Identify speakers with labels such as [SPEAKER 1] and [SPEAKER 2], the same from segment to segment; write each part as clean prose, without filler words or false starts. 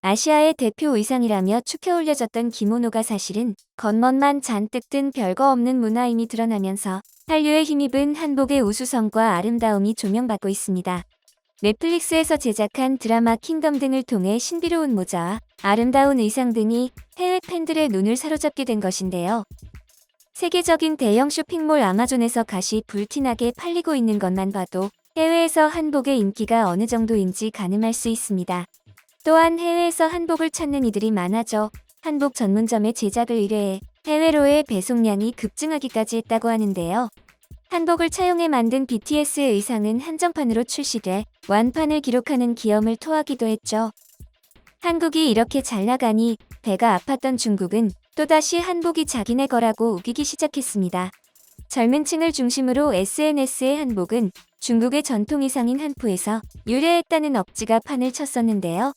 [SPEAKER 1] 아시아의 대표 의상이라며 축혀 올려졌던 기모노가 사실은 겉멋만 잔뜩 든 별거 없는 문화임이 드러나면서 한류에 힘입은 한복의 우수성과 아름다움이 조명받고 있습니다. 넷플릭스에서 제작한 드라마 킹덤 등을 통해 신비로운 모자와 아름다운 의상 등이 해외 팬들의 눈을 사로잡게 된 것인데요. 세계적인 대형 쇼핑몰 아마존에서 갓이 불티나게 팔리고 있는 것만 봐도 해외에서 한복의 인기가 어느 정도인지 가늠할 수 있습니다. 또한 해외에서 한복을 찾는 이들이 많아져 한복 전문점에 제작을 의뢰해 해외로의 배송량이 급증하기까지 했다고 하는데요. 한복을 차용해 만든 BTS의 의상은 한정판으로 출시돼 완판을 기록하는 기염을 토하기도 했죠. 한국이 이렇게 잘 나가니 배가 아팠던 중국은 또다시 한복이 자기네 거라고 우기기 시작했습니다. 젊은 층을 중심으로 SNS의 한복은 중국의 전통 의상인 한푸에서 유래했다는 억지가 판을 쳤었는데요.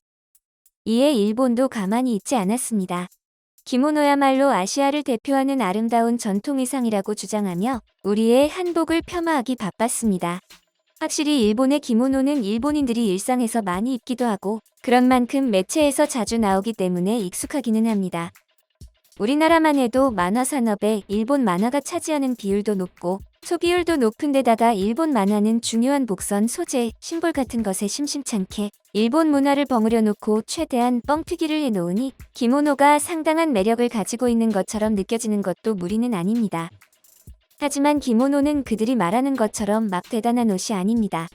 [SPEAKER 1] 이에 일본도 가만히 있지 않았습니다. 기모노야말로 아시아를 대표하는 아름다운 전통 의상이라고 주장하며 우리의 한복을 폄하하기 바빴습니다. 확실히 일본의 기모노는 일본인들이 일상에서 많이 입기도 하고 그런 만큼 매체에서 자주 나오기 때문에 익숙하기는 합니다. 우리나라만 해도 만화 산업에 일본 만화가 차지하는 비율도 높고 소비율도 높은 데다가 일본 만화는 중요한 복선, 소재, 심볼 같은 것에 심심찮게 일본 문화를 버무려 놓고 최대한 뻥튀기를 해놓으니 기모노가 상당한 매력을 가지고 있는 것처럼 느껴지는 것도 무리는 아닙니다. 하지만 기모노는 그들이 말하는 것처럼 막 대단한 옷이 아닙니다.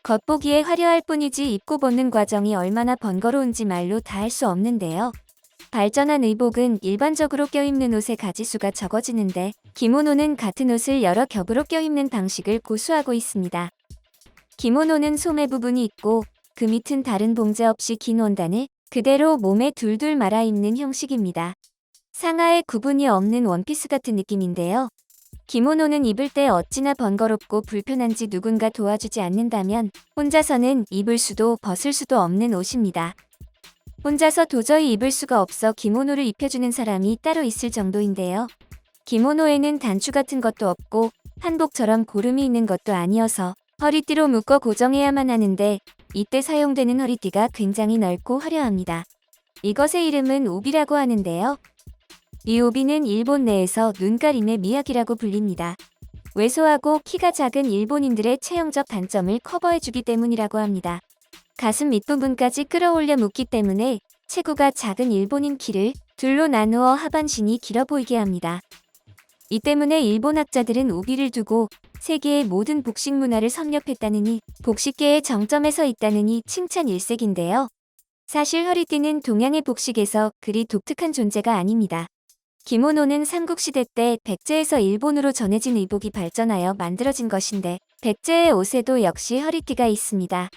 [SPEAKER 1] 겉보기에 화려할 뿐이지 입고 벗는 과정이 얼마나 번거로운지 말로 다 할 수 없는데요. 발전한 의복은 일반적으로 껴입는 옷의 가지수가 적어지는데 기모노는 같은 옷을 여러 겹으로 껴입는 방식을 고수하고 있습니다. 기모노는 소매 부분이 있고 그 밑은 다른 봉제 없이 긴 원단을 그대로 몸에 둘둘 말아 입는 형식입니다. 상하에 구분이 없는 원피스 같은 느낌인데요. 기모노는 입을 때 어찌나 번거롭고 불편한지 누군가 도와주지 않는다면 혼자서는 입을 수도 벗을 수도 없는 옷입니다. 혼자서 도저히 입을 수가 없어 기모노를 입혀주는 사람이 따로 있을 정도인데요. 기모노에는 단추 같은 것도 없고 한복처럼 고름이 있는 것도 아니어서 허리띠로 묶어 고정해야만 하는데 이때 사용되는 허리띠가 굉장히 넓고 화려합니다. 이것의 이름은 오비라고 하는데요. 이 오비는 일본 내에서 눈가림의 미학이라고 불립니다. 왜소하고 키가 작은 일본인들의 체형적 단점을 커버해주기 때문이라고 합니다. 가슴 밑부분까지 끌어올려 묶기 때문에 체구가 작은 일본인 키를 둘로 나누어 하반신이 길어 보이게 합니다. 이 때문에 일본 학자들은 오비를 두고 세계의 모든 복식 문화를 섭렵했다느니 복식계의 정점에 서 있다느니 칭찬 일색인데요. 사실 허리띠는 동양의 복식에서 그리 독특한 존재가 아닙니다. 기모노는 삼국시대 때 백제에서 일본으로 전해진 의복이 발전하여 만들어진 것인데 백제의 옷에도 역시 허리띠가 있습니다.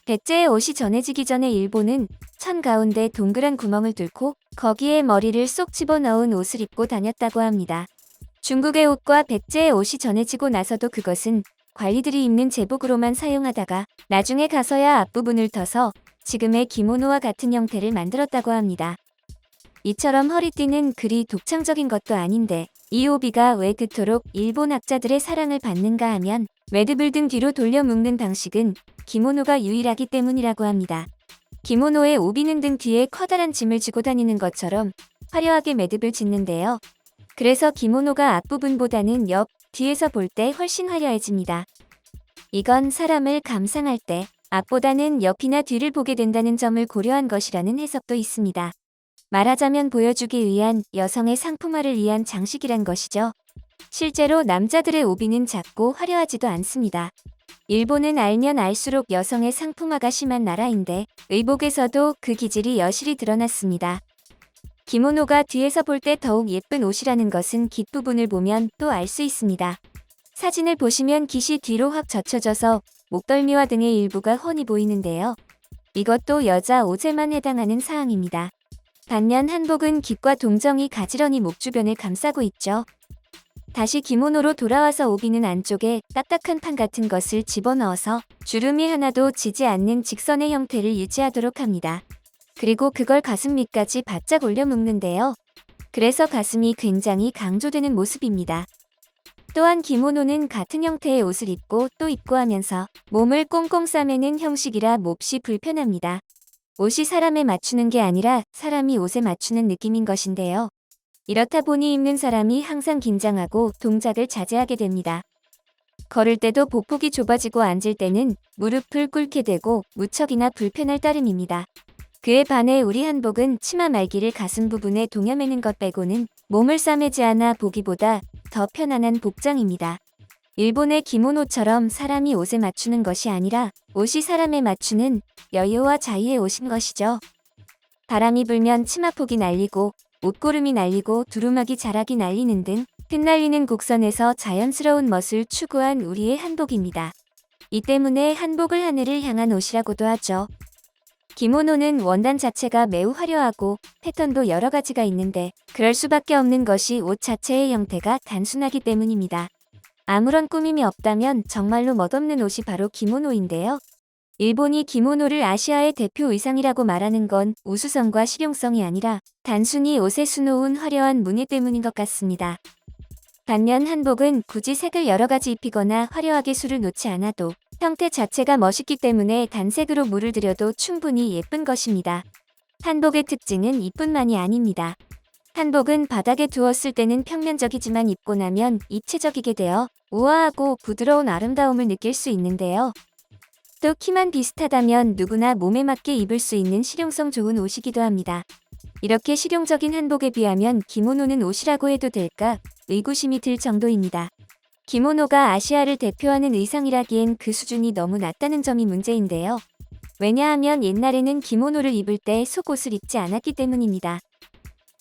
[SPEAKER 1] 백제의 옷이 전해지기 전에 일본은 천 가운데 동그란 구멍을 뚫고 거기에 머리를 쏙 집어넣은 옷을 입고 다녔다고 합니다. 중국의 옷과 백제의 옷이 전해지고 나서도 그것은 관리들이 입는 제복으로만 사용하다가 나중에 가서야 앞부분을 터서 지금의 기모노와 같은 형태를 만들었다고 합니다. 이처럼 허리띠는 그리 독창적인 것도 아닌데 이 오비가 왜 그토록 일본 학자들의 사랑을 받는가 하면 매듭을 등 뒤로 돌려 묶는 방식은 기모노가 유일하기 때문이라고 합니다. 기모노의 오비는 등 뒤에 커다란 짐을 지고 다니는 것처럼 화려하게 매듭을 짓는데요. 그래서 기모노가 앞부분보다는 옆, 뒤에서 볼 때 훨씬 화려해집니다. 이건 사람을 감상할 때 앞보다는 옆이나 뒤를 보게 된다는 점을 고려한 것이라는 해석도 있습니다. 말하자면 보여주기 위한 여성의 상품화를 위한 장식이란 것이죠. 실제로 남자들의 오비는 작고 화려하지도 않습니다. 일본은 알면 알수록 여성의 상품화가 심한 나라인데 의복에서도 그 기질이 여실히 드러났습니다. 기모노가 뒤에서 볼 때 더욱 예쁜 옷이라는 것은 깃 부분을 보면 또 알 수 있습니다. 사진을 보시면 깃이 뒤로 확 젖혀져서 목덜미와 등의 일부가 훤히 보이는데요. 이것도 여자 옷에만 해당하는 사항입니다. 반면 한복은 깃과 동정이 가지런히 목 주변을 감싸고 있죠. 다시 기모노로 돌아와서 오비는 안쪽에 딱딱한 판 같은 것을 집어넣어서 주름이 하나도 지지 않는 직선의 형태를 유지하도록 합니다. 그리고 그걸 가슴 밑까지 바짝 올려 묶는데요. 그래서 가슴이 굉장히 강조되는 모습입니다. 또한 기모노는 같은 형태의 옷을 입고 또 입고 하면서 몸을 꽁꽁 싸매는 형식이라 몹시 불편합니다. 옷이 사람에 맞추는 게 아니라 사람이 옷에 맞추는 느낌인 것인데요. 이렇다 보니 입는 사람이 항상 긴장하고 동작을 자제하게 됩니다. 걸을 때도 보폭이 좁아지고 앉을 때는 무릎을 꿇게 되고 무척이나 불편할 따름입니다. 그에 반해 우리 한복은 치마 말기를 가슴 부분에 동여매는 것 빼고는 몸을 싸매지 않아 보기보다 더 편안한 복장입니다. 일본의 기모노처럼 사람이 옷에 맞추는 것이 아니라 옷이 사람에 맞추는 여유와 자유의 옷인 것이죠. 바람이 불면 치마폭이 날리고 옷고름이 날리고 두루마기 자락이 날리는 등 흩날리는 곡선에서 자연스러운 멋을 추구한 우리의 한복입니다. 이 때문에 한복을 하늘을 향한 옷이라고도 하죠. 기모노는 원단 자체가 매우 화려하고 패턴도 여러 가지가 있는데 그럴 수밖에 없는 것이 옷 자체의 형태가 단순하기 때문입니다. 아무런 꾸밈이 없다면 정말로 멋없는 옷이 바로 기모노인데요. 일본이 기모노를 아시아의 대표 의상이라고 말하는 건 우수성과 실용성이 아니라 단순히 옷에 수놓은 화려한 무늬 때문인 것 같습니다. 반면 한복은 굳이 색을 여러 가지 입히거나 화려하게 수를 놓지 않아도 형태 자체가 멋있기 때문에 단색으로 물을 들여도 충분히 예쁜 것입니다. 한복의 특징은 이뿐만이 아닙니다. 한복은 바닥에 두었을 때는 평면적이지만 입고 나면 입체적이게 되어 우아하고 부드러운 아름다움을 느낄 수 있는데요. 또 키만 비슷하다면 누구나 몸에 맞게 입을 수 있는 실용성 좋은 옷이기도 합니다. 이렇게 실용적인 한복에 비하면 기모노는 옷이라고 해도 될까 의구심이 들 정도입니다. 기모노가 아시아를 대표하는 의상이라기엔 그 수준이 너무 낮다는 점이 문제인데요. 왜냐하면 옛날에는 기모노를 입을 때 속옷을 입지 않았기 때문입니다.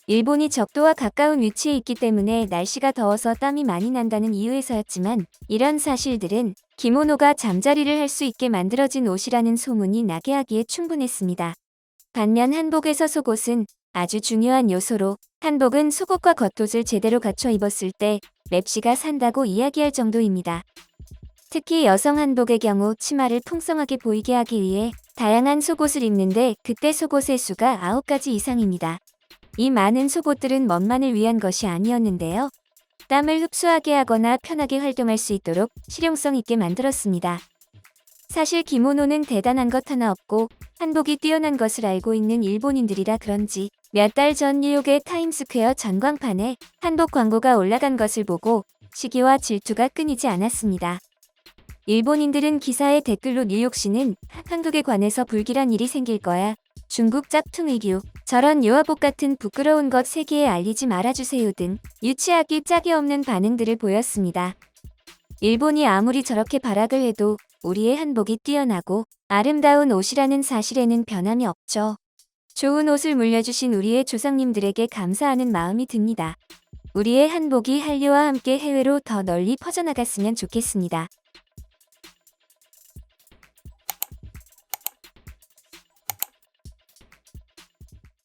[SPEAKER 1] 일본이 적도와 가까운 위치에 있기 때문에 날씨가 더워서 땀이 많이 난다는 이유에서였지만 이런 사실들은 기모노가 잠자리를 할 수 있게 만들어진 옷이라는 소문이 나게 하기에 충분했습니다. 반면 한복에서 속옷은 아주 중요한 요소로 한복은 속옷과 겉옷을 제대로 갖춰 입었을 때 맵시가 산다고 이야기할 정도입니다. 특히 여성 한복의 경우 치마를 풍성하게 보이게 하기 위해 다양한 속옷을 입는데 그때 속옷의 수가 9가지 이상입니다. 이 많은 속옷들은 멋만을 위한 것이 아니었는데요. 땀을 흡수하게 하거나 편하게 활동할 수 있도록 실용성 있게 만들었습니다. 사실 기모노는 대단한 것 하나 없고 한복이 뛰어난 것을 알고 있는 일본인들이라 그런지 몇 달 전 뉴욕의 타임스퀘어 전광판에 한복 광고가 올라간 것을 보고 시기와 질투가 끊이지 않았습니다. 일본인들은 기사의 댓글로 뉴욕시는 한국에 관해서 불길한 일이 생길 거야. 중국 짝퉁 의류, 저런 유아복 같은 부끄러운 것 세계에 알리지 말아주세요 등 유치하기 짝이 없는 반응들을 보였습니다. 일본이 아무리 저렇게 발악을 해도 우리의 한복이 뛰어나고 아름다운 옷이라는 사실에는 변함이 없죠. 좋은 옷을 물려주신 우리의 조상님들에게 감사하는 마음이 듭니다. 우리의 한복이 한류와 함께 해외로 더 널리 퍼져나갔으면 좋겠습니다.